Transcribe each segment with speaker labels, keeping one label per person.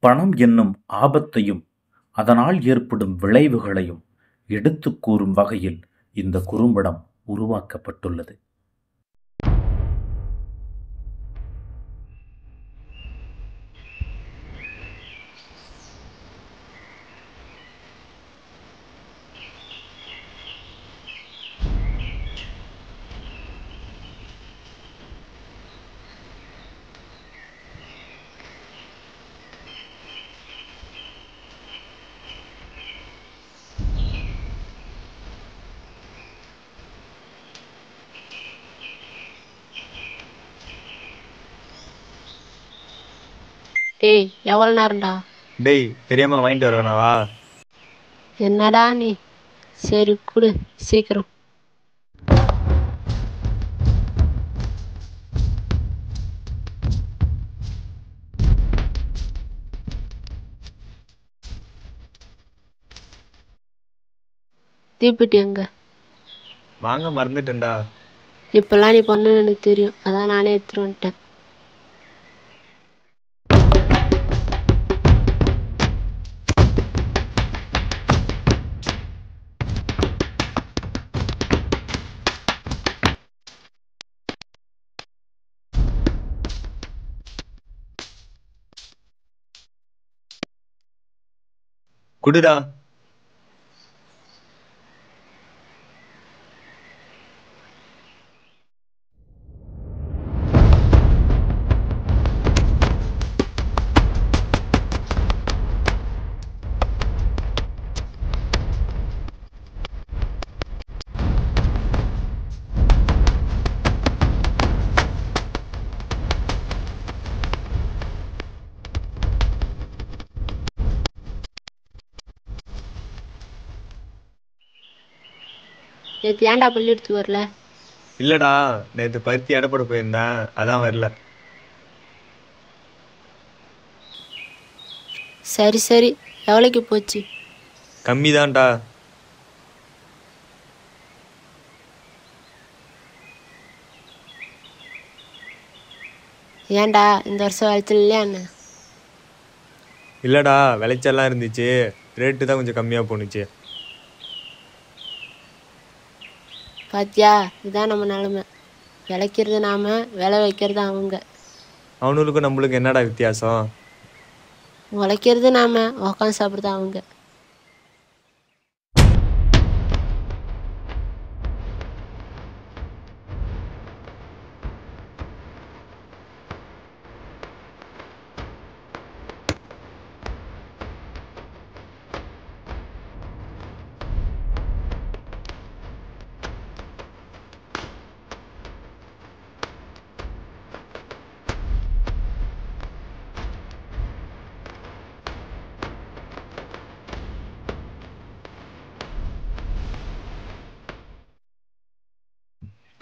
Speaker 1: பணம் என்னும் ஆபத்தையும் அதனால் ஏற்படும் விளைவுகளையும் எடுத்துக் கூறும் வகையில் இந்த குறும்படம் உருவாக்கப்பட்டுள்ளது.
Speaker 2: டேய், எவ்வளவு நேரம்டா?
Speaker 3: டேய், தெரியாம வாங்கிட்டு வரவேணாவா?
Speaker 2: என்னடா நீ? சரி குடு சீக்கிரம். தீப்பெட்டி எங்க?
Speaker 3: வாங்க மறந்துட்டேன்டா.
Speaker 2: இப்பெல்லாம் நீ பண்ணுன்னு எனக்கு தெரியும், அதான் நானே எடுத்துட்டு வந்துட்டேன்.
Speaker 3: குடுடா.
Speaker 2: நேற்று ஏன்டா பள்ளி எடுத்து வரல?
Speaker 3: இல்லடா, நேற்று பருத்தி எடப்பட போயிருந்தேன், அதான் வரல.
Speaker 2: சரி சரி, எவ்வளோக்கு போச்சு?
Speaker 3: கம்மி தான்டா.
Speaker 2: ஏன்டா இந்த வருஷம் விளைச்சல் இல்லையா என்ன?
Speaker 3: இல்லடா, விளைச்சல்லாம் இருந்துச்சு, ரேட்டு தான் கொஞ்சம் கம்மியாக போணுச்சு.
Speaker 2: பாத்தியா, இதுதான் நம்ம நிலைமை. விளைக்கிறது நாம, விளை வைக்கிறது அவங்க.
Speaker 3: அவனுக்கும் நம்மளுக்கு என்னடா வித்தியாசம்?
Speaker 2: உழைக்கிறது நாம, உக்காந்து சாப்பிடுறது அவங்க.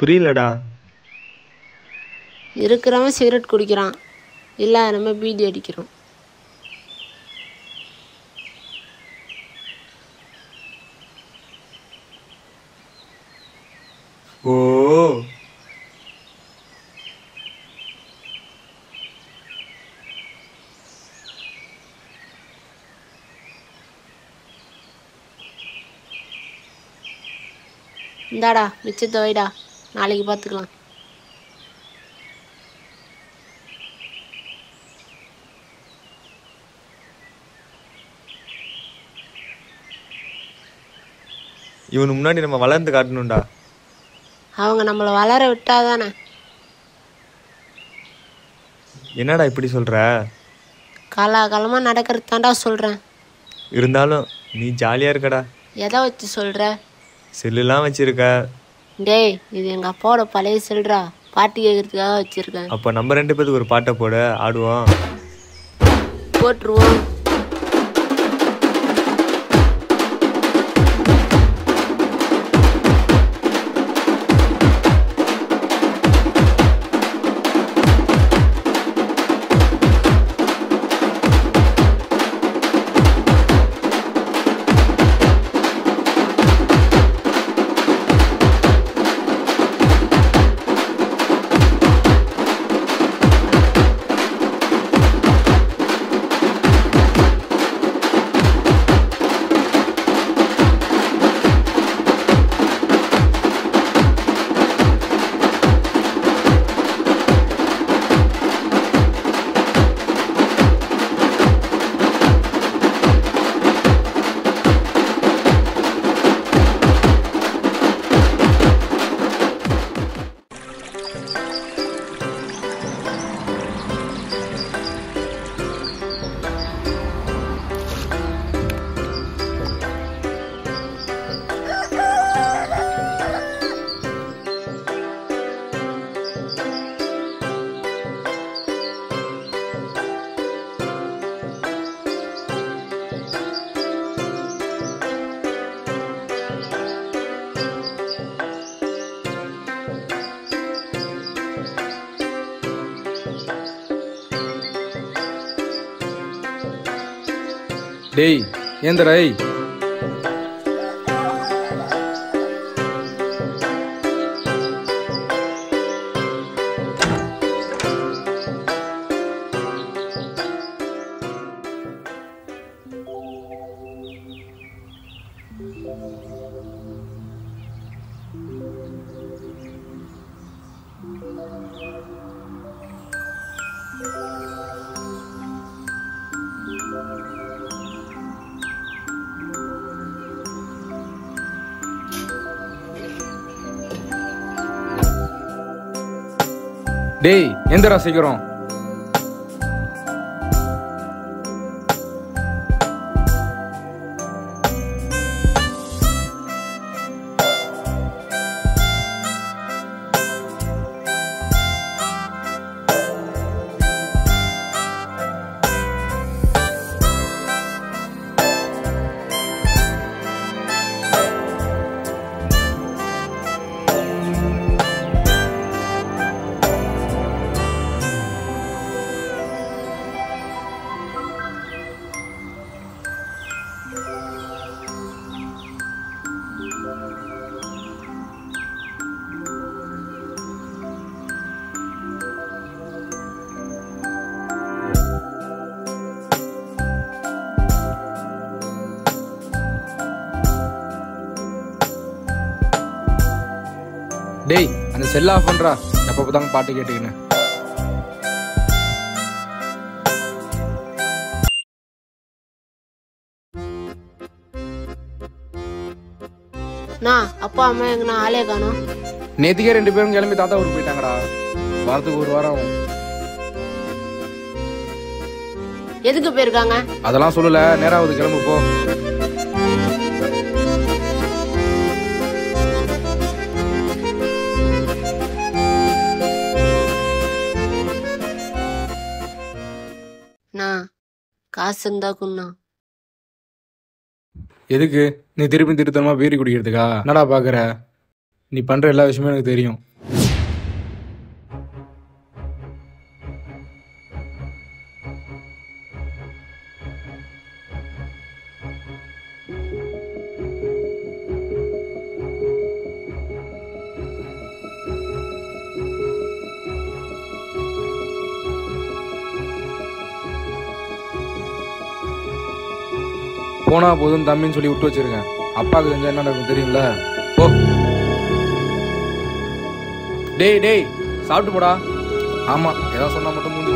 Speaker 3: புரியலடா.
Speaker 2: இருக்கிறவன் சிகரெட் குடிக்கிறான், இல்லை நம்ம பீடி அடிக்கிறோம்.
Speaker 3: ஓ,
Speaker 2: இந்தாடா மிச்சத்தை வைடா, நாளைக்கு பார்த்துக்கலாம்.
Speaker 3: இவனு முன்னாடி நம்ம வளர்ந்து காட்டணும்டா.
Speaker 2: அவங்க நம்மளை வளர விட்டாதானே.
Speaker 3: என்னடா இப்படி சொல்ற?
Speaker 2: காலாகாலமாக நடக்கிறது தாண்டா சொல்கிறேன்.
Speaker 3: இருந்தாலும் நீ ஜாலியாக இருக்கடா.
Speaker 2: எதை வச்சு சொல்கிற?
Speaker 3: செல்லுலாம் வச்சிருக்க.
Speaker 2: டேய், இது எங்கள் அப்பாவோட பழைய செல்றா, பாட்டு கேட்கறதுக்காக வச்சுருக்கேன்.
Speaker 3: அப்போ நம்ம 2 பேருக்கு ஒரு பாட்டை போட ஆடுவோம்.
Speaker 2: போட்டுருவோம்.
Speaker 4: டேய் ஏந்திரை. டேய் எந்திரா சீக்கிரம். டேய் அந்த செல்ல ஆஃப் பண்றா. எப்ப பார்த்தாலும் பாட்டு கேட்டுக்கின்னு.
Speaker 2: அப்பா அம்மா எங்கண்ணா ஆளே காணோம்.
Speaker 4: நேத்திக்கே 2 பேரும் கிளம்பி தாத்தா ஊருக்கு போயிட்டாங்கடா. வாரத்துக்கு 1 வாரம் ஆகும்.
Speaker 2: எதுக்கு போயிருக்காங்க?
Speaker 4: அதெல்லாம் சொல்லல, நேராவது கிளம்பு போ.
Speaker 2: காசு இருந்தா குண்ணா.
Speaker 4: எதுக்கு? நீ திருப்பி திருத்தமா பீரி குடிக்கிறதுக்கா? என்னடா பாக்குற? நீ பண்ற எல்லா விஷயமும் எனக்கு தெரியும். போனா போதும் தம்பின்னு சொல்லி விட்டு வச்சிருக்கேன். அப்பாவுக்கு தெரிஞ்சா என்ன நடக்கும் தெரியும்ல. போ. டேய் டேய் சாப்பிட்டு போடா. ஆமா ஏதாவது சொன்னா மட்டும் மூஞ்சி.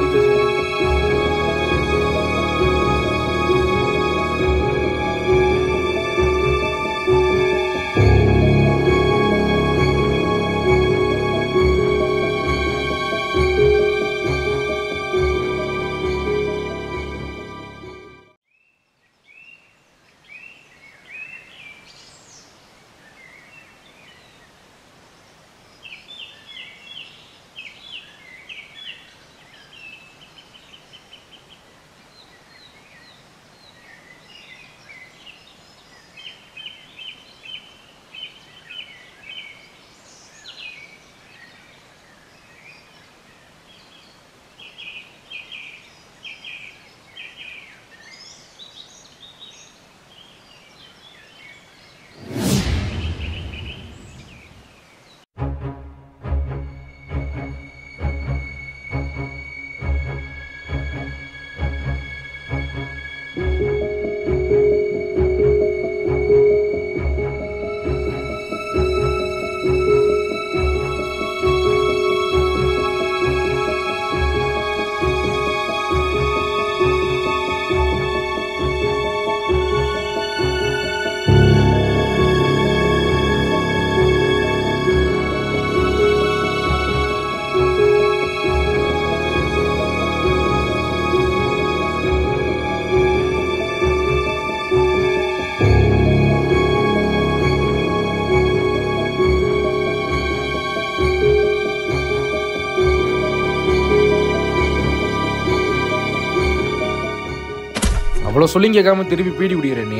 Speaker 4: அவ்வளோ சொல்லி கேட்காம திருப்பி பீடி குடிக்கிற நீ.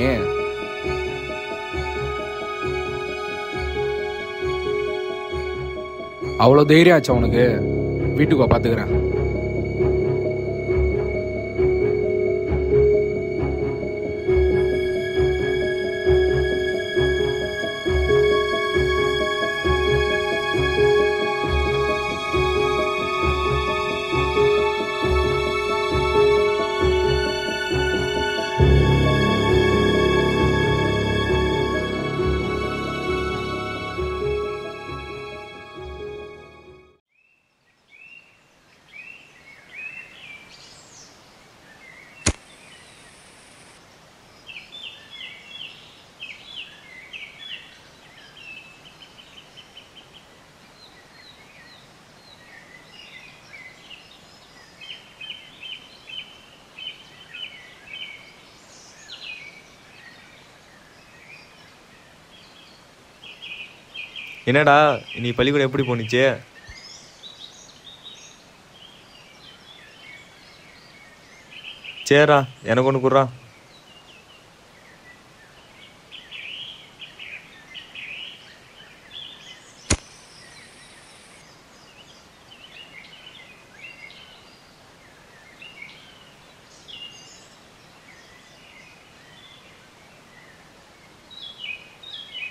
Speaker 4: அவ்வளோ தைரியம் ஆச்சு அவனுக்கு. வீட்டுக்கு பார்த்துக்கிறேன்.
Speaker 3: என்னடா நீ பள்ளிக்கூடம் எப்படி போணுச்சு? சரிடா, எனக்கு ஒன்று குடுறா.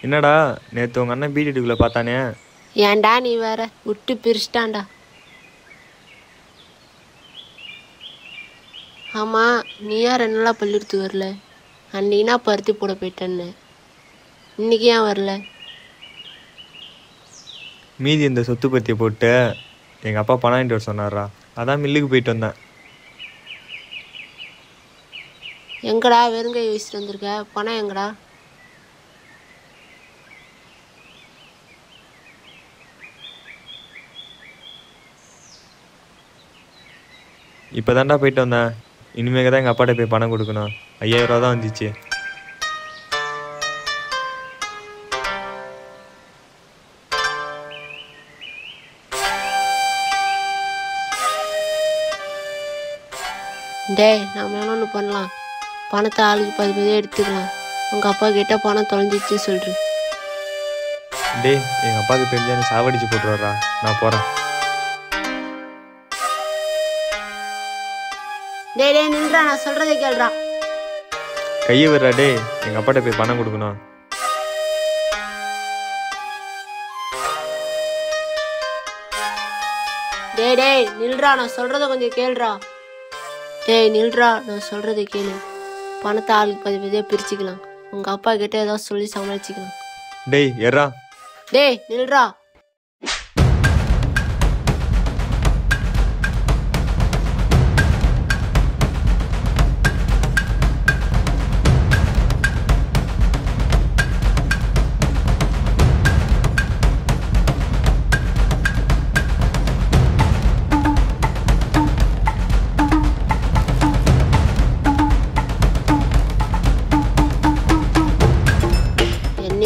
Speaker 3: என்னடா நேற்று உங்கள் அண்ணன் பீடிக்குள்ளே பார்த்தானே?
Speaker 2: ஏன்டா நீ வேற விட்டு பிரிச்சிட்டான்டா. ஆமாம், நீ யார் 2 நாளாக பள்ளிக்கூடத்துக்கு வரல? அன்றைக்கினா பருத்தி போட போயிட்டேன்னு, இன்னைக்கு ஏன் வரல?
Speaker 3: மீதி இந்த சொத்து பத்தியை போட்டு எங்கள் அப்பா பணம் வாங்கிட்டு வர சொன்னார்ரா, அதான் மில்லுக்கு போயிட்டு வந்தேன்.
Speaker 2: எங்கடா வெறுங்கை வச்சுட்டு வந்திருக்க? பணம் எங்கடா?
Speaker 3: இப்போ தான்டா போயிட்டு வந்தேன். இனிமேல் தான் எங்கள் அப்பாட்ட போய் பணம் கொடுக்கணும். 5000 ரூபா தான் வந்துச்சு.
Speaker 2: டேய், நம்ம ஒன்று பண்ணலாம். பணத்தை ஆளுக்கு 10 எடுத்துக்கலாம். உங்கள் அப்பா கிட்ட பணம் தொலைஞ்சிச்சு சொல்லிடு.
Speaker 3: டேய், எங்கள் அப்பாவுக்கு தெரிஞ்சா நீ சாவடிச்சு போட்டுருவாரா. நான் போகிறேன்.
Speaker 2: டேய் டேய் நின்றா, நான் சொல்கிறத கேள்றா.
Speaker 3: கையை விடுறா. டேய், எங்கள் அப்பாட்ட போய் பணம் கொடுக்கணும்.
Speaker 2: டேய் டேய் நில்றா, நான் சொல்கிறத கொஞ்சம் கேள்றா. டேய் நில்றா, நான் சொல்கிறத கேளு. பணத்தை ஆளுக்கு 10 பிரிச்சுக்கலாம். உங்கள் அப்பா கிட்ட ஏதாவது சொல்லி சமாளிச்சுக்கலாம்.
Speaker 3: டேய் எறா.
Speaker 2: டேய் நில்றா.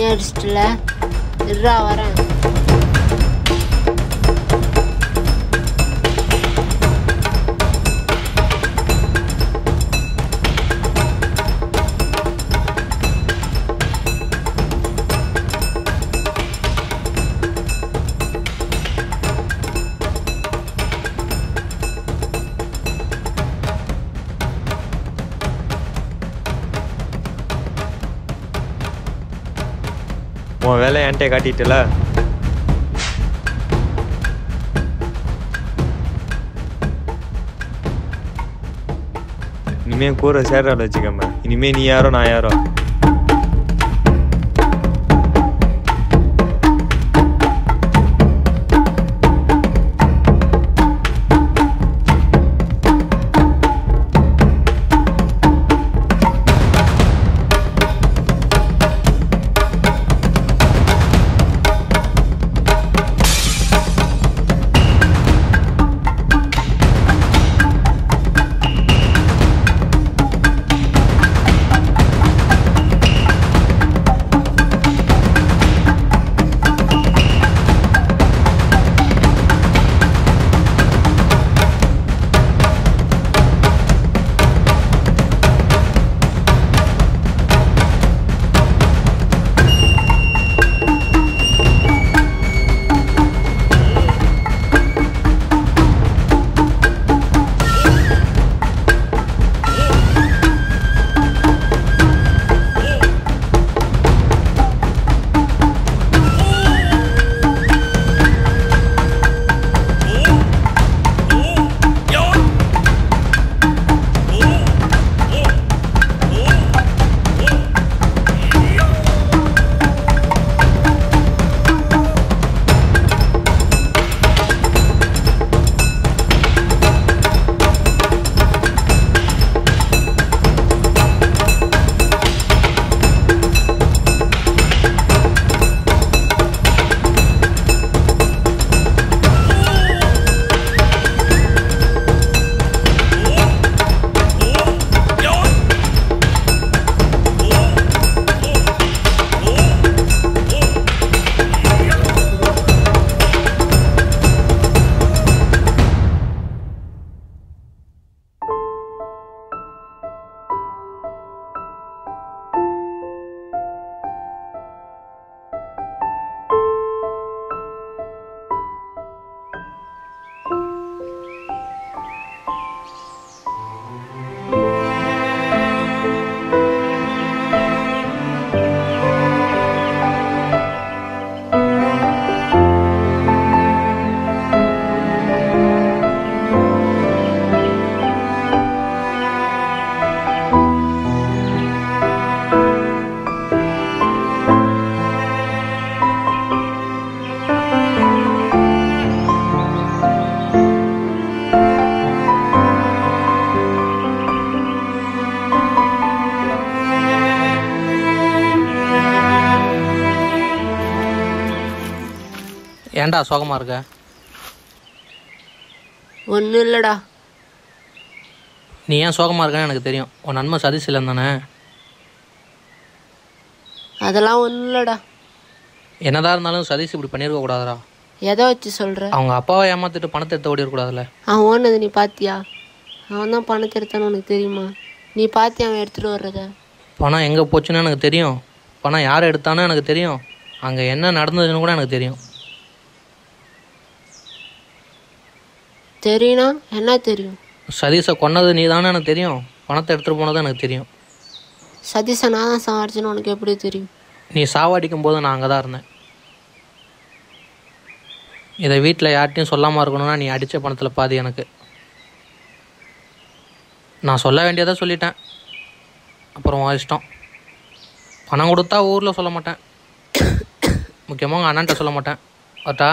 Speaker 2: அடிச்சிட்டுல இருடா, வரேன்.
Speaker 3: உன் வேலை என்கிட்ட காட்டிட்டல. இனிமே கூற சேர்றாள் வச்சுக்கம்மா. இனிமே நீ யாரோ நான் யாரோ.
Speaker 5: ஏன்டா சோகமாக இருக்க?
Speaker 2: ஒன்றும் இல்லைடா.
Speaker 5: நீ ஏன் சோகமாக இருக்கன்னு எனக்கு தெரியும். உன் நன்மை சதீஷ் இல்லைன்னு தானே?
Speaker 2: அதெல்லாம் ஒன்றும் இல்லைடா.
Speaker 5: என்னதான் இருந்தாலும் சதீஷ் இப்படி பண்ணியிருக்க கூடாதுடா.
Speaker 2: எதை வச்சு சொல்கிற?
Speaker 5: அவங்க அப்பாவை ஏமாற்றிட்டு பணத்தை எடுத்து ஓடிடக்கூடாதுல்ல.
Speaker 2: அவன் ஓடுனது நீ பார்த்தியா? அவன் தான் பணத்தை எடுத்தான்னு உனக்கு தெரியுமா? நீ பார்த்தியா அவன் எடுத்துகிட்டு வர்றத?
Speaker 5: பணம் எங்கே போச்சுன்னு எனக்கு தெரியும். பணம் யார் எடுத்தானோ எனக்கு தெரியும். அங்கே என்ன நடந்ததுன்னு கூட எனக்கு தெரியும்.
Speaker 2: தெரியும்னா என்ன தெரியும்?
Speaker 5: சதீஷை கொன்னது நீ தானே எனக்கு தெரியும். பணத்தை எடுத்துகிட்டு போனதும் எனக்கு தெரியும்.
Speaker 2: சதீஷை நான் தான் சாவடிச்சேன்னு உனக்கு எப்படி தெரியும்?
Speaker 5: நீ சாவடிக்கும் போது நான் அங்கே தான் இருந்தேன். இதை வீட்டில் யார்கிட்டையும் சொல்லாமல் இருக்கணும்னா நீ அடித்த பணத்தில் பாதி எனக்கு. நான் சொல்ல வேண்டியதை சொல்லிட்டேன். அப்புறம் உன் இஷ்டம். பணம் கொடுத்தா ஊரில் சொல்ல மாட்டேன். முக்கியமாக உங்கள் அண்ணன்ட்ட சொல்ல மாட்டேன். ஓட்டா?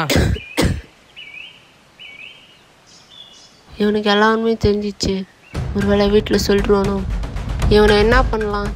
Speaker 2: இவனுக்கு எல்லா உண்மையும் தெரிஞ்சிச்சு. ஒரு வேளை வீட்டில் சொல்லிடுவானோ? இவனை என்ன பண்ணலாம்?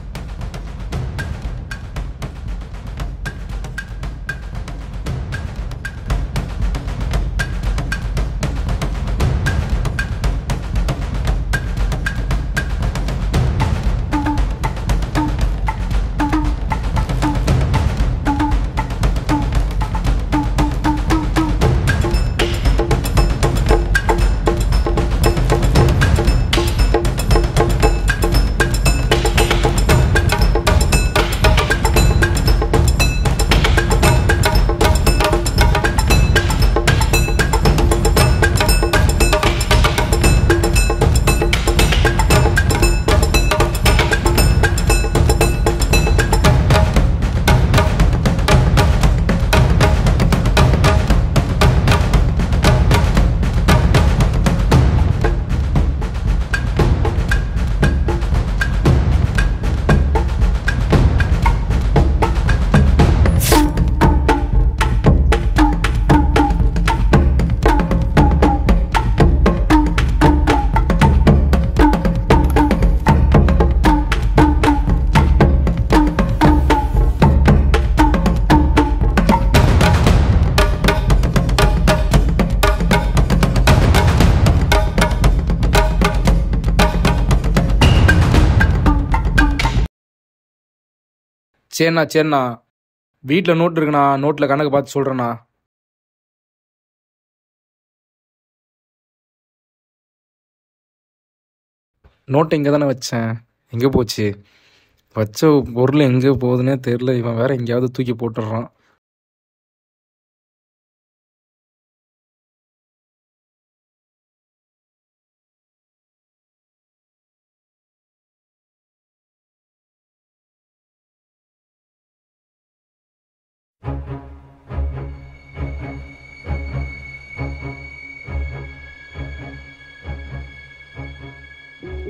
Speaker 4: சரிண்ணா வீட்டில் நோட் இருக்குண்ணா. நோட்டில் கணக்கு பார்த்து சொல்கிறேண்ணா. நோட்டை இங்கே தானே வச்சேன். எங்கே போச்சு? வச்ச பொருள் எங்கே போகுதுன்னே தெரில. இவன் வேற எங்கேயாவது தூக்கி போட்டுடுறான்.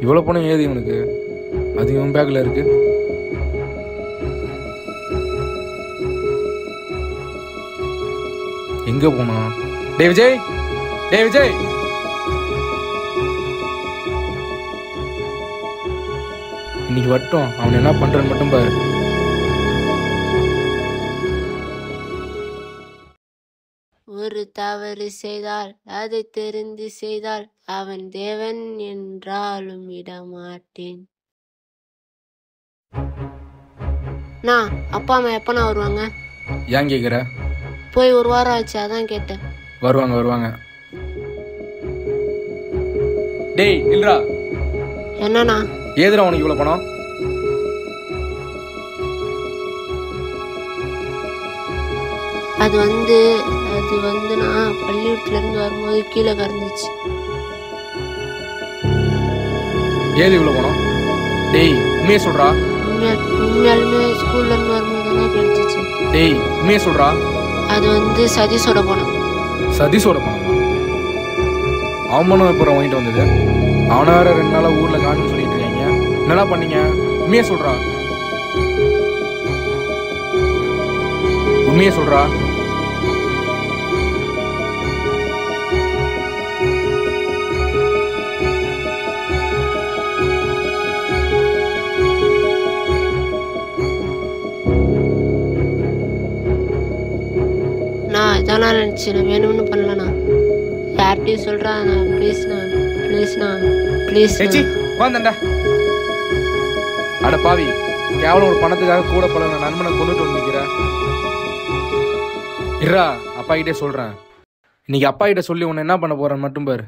Speaker 4: இவ்வளோ பணம் ஏது இவனுக்கு? அது இவன் பேக்கில் இருக்கு. எங்கே போனா? டே விஜய், டே விஜய், இன்னைக்கு வட்டும். அவன் என்ன பண்றான்னு மட்டும் பாரு.
Speaker 2: ஒரு தவறு செய்தால் அதை தெரிந்து செய்தால் அவன் தேவன் என்றாலும் விடமாட்டேன். நான் அப்பா அம்மா எப்பண்ணா வருவாங்க?
Speaker 4: ஏன் கேட்குற?
Speaker 2: போய் ஒரு வாரம் ஆச்சு, அதான் கேட்டேன்.
Speaker 4: வருவாங்க. டேய் இல்லரா.
Speaker 2: என்னண்ணா?
Speaker 4: ஏதுடா உனக்கு இவ்வளோ பணம்?
Speaker 2: அது வந்து நான் பள்ளிக்கூடத்துல இருந்து வரும்போது கீழே கறந்துச்சு.
Speaker 4: ஏது இவ்வளோ பணம்? டேய் உண்மையை சொல்றா.
Speaker 2: உண்மையாலுமே ஸ்கூல்ல இருந்து வரும்போது தான் கிடைச்சிச்சு.
Speaker 4: டேய் உண்மையை சொல்றா.
Speaker 2: அது வந்து சதீஷோட பணம்.
Speaker 4: சதீஷோட பணமா? அவன் பணம் எப்போ வாங்கிட்டு வந்தது? அவனை வேற 2 நாளா ஊர்ல காணுன்னு சொல்லிட்டு இருக்காங்க. என்னடா பண்ணீங்க? உண்மையை சொல்றா. உண்மையை சொல்றா.
Speaker 2: நான் இதெல்லாம் ஆச்சு, நான் வேணும்னு பண்ணலண்ணா. யார்கிட்டையும் சொல்கிறாண்ணா, ப்ளீஸ்ண்ணா, ப்ளீஸ்ண்ணா, ப்ளீஸ்.
Speaker 4: ஏச்சி வாந்தண்டா. அட பாவி, கேவலம் ஒரு பணத்துக்காக கூட பழகின நண்பனை கொண்டுட்டு வந்து நிற்கிறேன். இருடா, அப்பா கிட்டே சொல்கிறேன். இன்னைக்கு அப்பா கிட்ட சொல்லி உன்னை என்ன பண்ண போகிறேன் மட்டும் பாரு.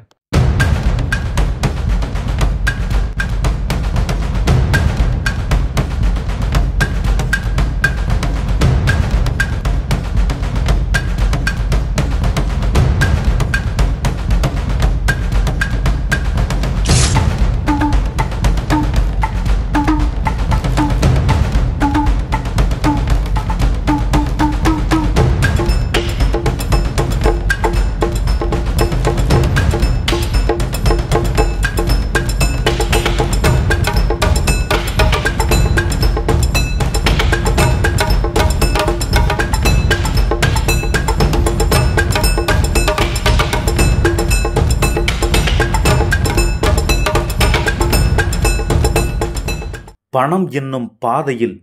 Speaker 1: பணம் என்னும் பாதையில்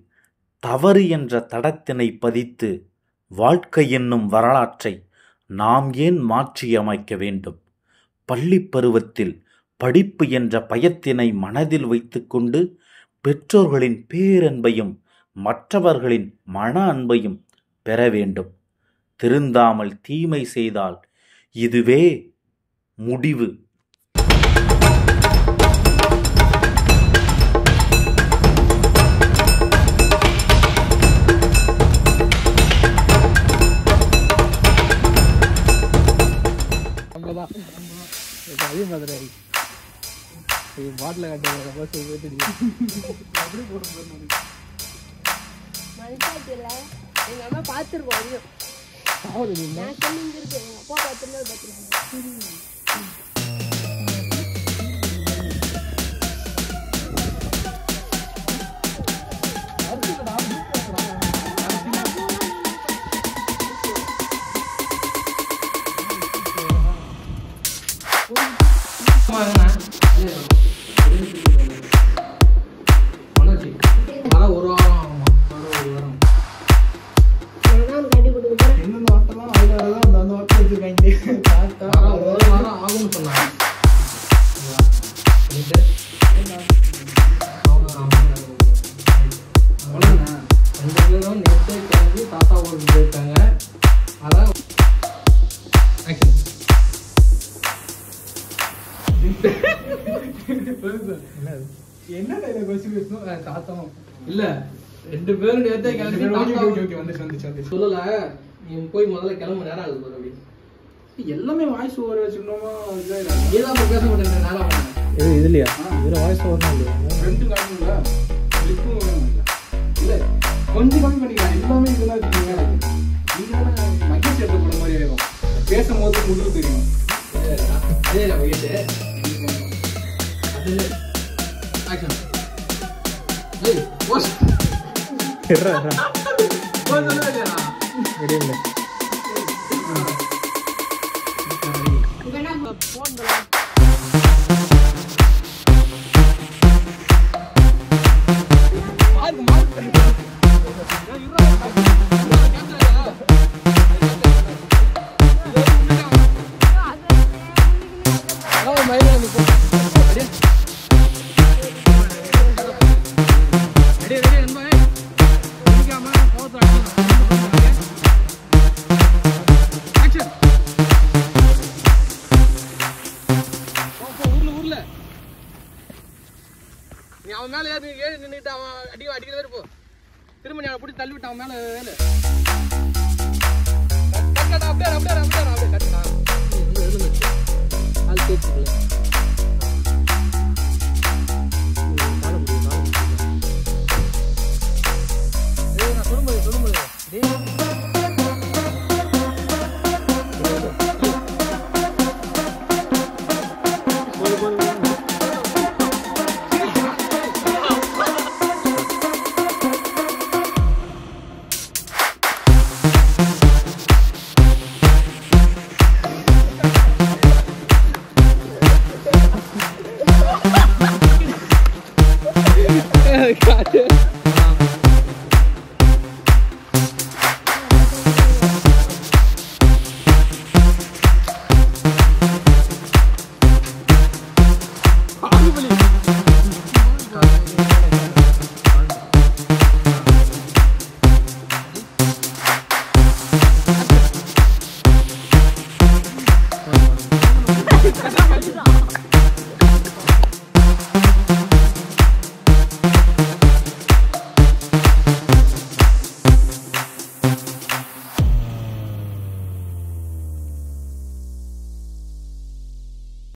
Speaker 1: தவறு என்ற தடத்தினை பதித்து வாழ்க்கை என்னும் வரலாற்றை நாம் ஏன் மாற்றியமைக்க வேண்டும்? பள்ளி பருவத்தில் படிப்பு என்ற பயத்தினை மனதில் வைத்துக்கொண்டு பெற்றோர்களின் பேரன்பையும் மற்றவர்களின் மன அன்பையும் பெற வேண்டும். திருந்தாமல் தீமை செய்தால் இதுவே முடிவு.
Speaker 4: பாட்டில்
Speaker 2: எங்க அம்மா பார்த்துருக்கோம். நான் சொல்லிருக்கேன், எங்க அப்பா பார்த்துருக்கேன்.
Speaker 5: இல்ல 2 பேரும் நேத்தே கிளம்பி சொல்லல. நீ போய் முதல்ல கிளம்பு, நேரம் ஆகுது பாரு. அப்படி எல்லாமே வாய்ஸ் ஓவர் வச்சுக்கணுமா? ஏதாவது பேச மாட்டேன் நேரம்
Speaker 4: இதுலையா இதுல வாய்ஸ் ஓவர்னா இல்லையா? ரெண்டு காரணம்ல இல்ல கொஞ்சம் கம்மி பண்ணிக்கலாம். எல்லாமே இதெல்லாம் இருக்கீங்க. நீங்க மகேஷ் எடுத்து போன மாதிரி ஆயிடும். பேசும்போது முதல் தெரியும்.
Speaker 5: அதே மகேஷ் அது ஆக்ஷன். ஏய் போஸ்
Speaker 4: எறா
Speaker 5: போஸ் இல்லையா?
Speaker 4: ரெடியா
Speaker 5: நீ அவன் மேல ஏறி நின்றுட்டு அவன் அடிக்கிற போ. திரும்ப நீ அவனை பிடிச்சி தள்ளி விட்டு அவன் மேல வேலை அப்படியே கட்டுடா.